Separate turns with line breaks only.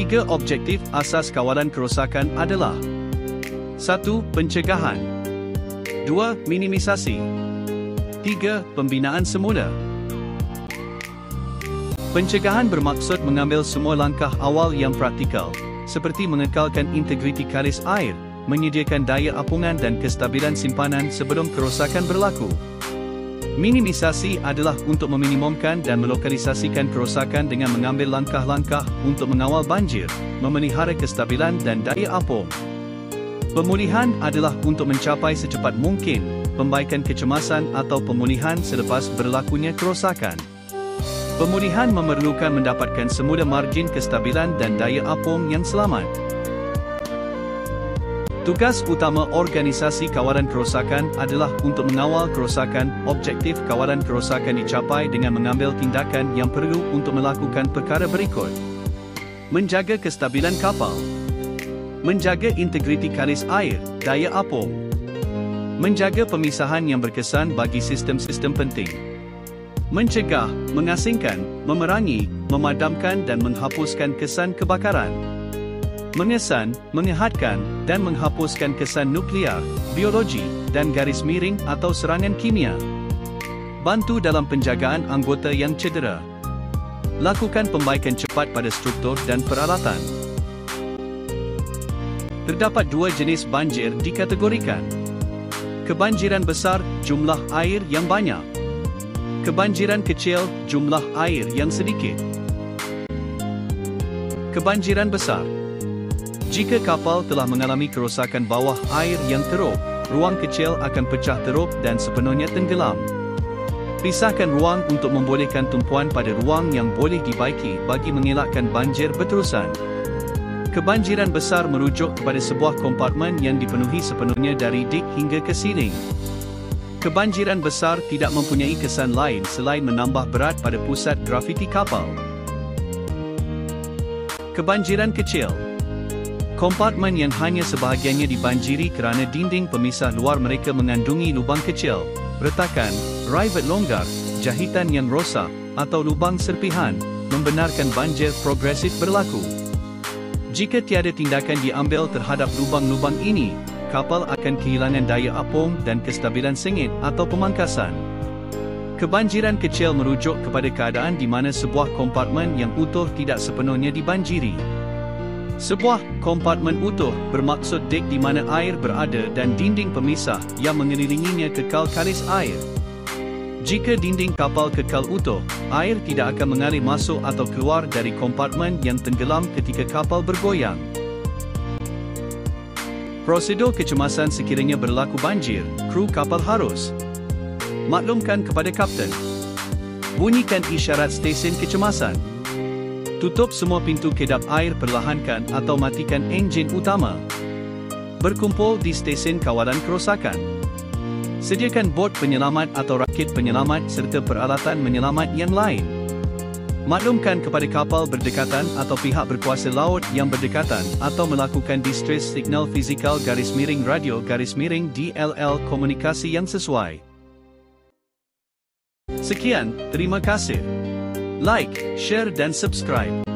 Tiga objektif asas kawalan kerosakan adalah: 1. Pencegahan. 2. Minimisasi. 3. Pembinaan semula. Pencegahan bermaksud mengambil semua langkah awal yang praktikal, seperti mengekalkan integriti kalis air, menyediakan daya apungan dan kestabilan simpanan sebelum kerosakan berlaku. Minimisasi adalah untuk meminimumkan dan melokalisasikan kerosakan dengan mengambil langkah-langkah untuk mengawal banjir, memelihara kestabilan dan daya apung. Pemulihan adalah untuk mencapai secepat mungkin pembaikan kecemasan atau pemulihan selepas berlakunya kerosakan. Pemulihan memerlukan mendapatkan semula margin kestabilan dan daya apung yang selamat. Tugas utama organisasi kawalan kerosakan adalah untuk mengawal kerosakan. Objektif kawalan kerosakan dicapai dengan mengambil tindakan yang perlu untuk melakukan perkara berikut: menjaga kestabilan kapal, menjaga integriti kalis air, daya apung, menjaga pemisahan yang berkesan bagi sistem-sistem penting, mencegah, mengasingkan, memerangi, memadamkan dan menghapuskan kesan kebakaran, mengesan, mengehatkan dan menghapuskan kesan nuklear, biologi dan garis miring atau serangan kimia. Bantu dalam penjagaan anggota yang cedera. Lakukan pembaikan cepat pada struktur dan peralatan. Terdapat dua jenis banjir dikategorikan: kebanjiran besar, jumlah air yang banyak; kebanjiran kecil, jumlah air yang sedikit. Kebanjiran besar. Jika kapal telah mengalami kerosakan bawah air yang teruk, ruang kecil akan pecah teruk dan sepenuhnya tenggelam. Pisahkan ruang untuk membolehkan tumpuan pada ruang yang boleh dibaiki bagi mengelakkan banjir berterusan. Kebanjiran besar merujuk kepada sebuah kompartmen yang dipenuhi sepenuhnya dari dik hingga ke siling. Kebanjiran besar tidak mempunyai kesan lain selain menambah berat pada pusat grafiti kapal. Kebanjiran kecil. Kompartmen yang hanya sebahagiannya dibanjiri kerana dinding pemisah luar mereka mengandungi lubang kecil, retakan, rivet longgar, jahitan yang rosak, atau lubang serpihan, membenarkan banjir progresif berlaku. Jika tiada tindakan diambil terhadap lubang-lubang ini, kapal akan kehilangan daya apung dan kestabilan sengit atau pemangkasan. Kebanjiran kecil merujuk kepada keadaan di mana sebuah kompartmen yang utuh tidak sepenuhnya dibanjiri. Sebuah kompartmen utuh bermaksud dek di mana air berada dan dinding pemisah yang mengelilinginya kekal kalis air. Jika dinding kapal kekal utuh, air tidak akan mengalir masuk atau keluar dari kompartmen yang tenggelam ketika kapal bergoyang. Prosedur kecemasan sekiranya berlaku banjir, kru kapal harus maklumkan kepada kapten, bunyikan isyarat stesen kecemasan, tutup semua pintu kedap air perlahankan atau matikan enjin utama, berkumpul di stesen kawalan kerosakan, sediakan bot penyelamat atau rakit penyelamat serta peralatan menyelamat yang lain. Maklumkan kepada kapal berdekatan atau pihak berkuasa laut yang berdekatan atau melakukan distress signal fizikal _radio DLL komunikasi yang sesuai. Sekian, terima kasih. Like, share dan subscribe.